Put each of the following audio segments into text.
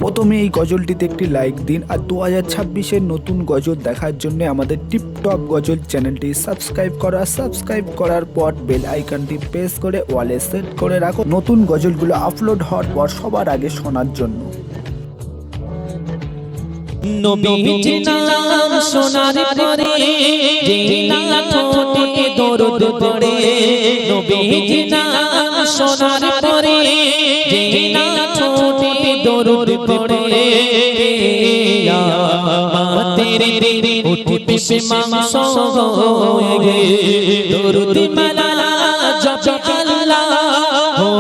প্রথমে এই গজলটিতে একটি লাইক দিন আর 2026-এর নতুন গজল দেখার জন্য আমাদের টিপটপ গজল চ্যানেলটি সাবস্ক্রাইব করার পর বেল আইকনটি প্রেস করে ওয়ালে সেট করে রাখো নতুন গজলগুলো আপলোড হওয়ার পর সবার আগে শোনার জন্য। নবীজির নাম শোনার পরে যে না ঠোঁটে দরুদ পড়ে, নবীজির নাম শোনার পরে যে না ঠোঁটে দরুদ পড়ে, কিয়ামতের দিন উঠবে মাংস হয়ে দরুদ মালা জপ আল্লাহ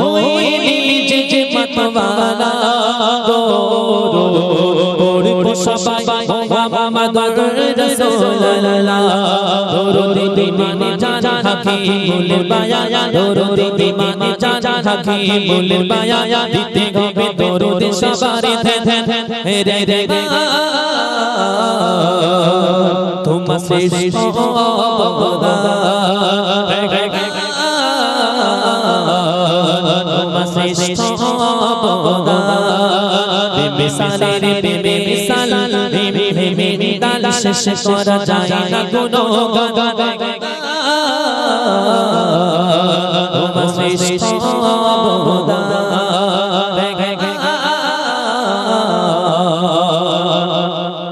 হয়ে নিজে মতওয়ালা সবাই মুহাম্মাদুর রাসূলুল্লাহ দরুদ বিমানে জানা হাকিমুল বায়া দরুদ বিমানে জানা হাকিমুল বায়া দিতে হবে দরুদ সবার ধ্যান রে রে তোমার শ্রেষ্ঠ খোদা তোমার শ্রেষ্ঠ খোদা বেমিসালের বেমিসাল বেমিদাল শেষ করা যায় না কোনো গান, তোমার শ্রেষ্ঠ খোদা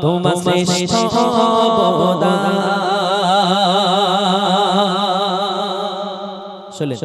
তোমার শ্রেষ্ঠ খোদা। চলে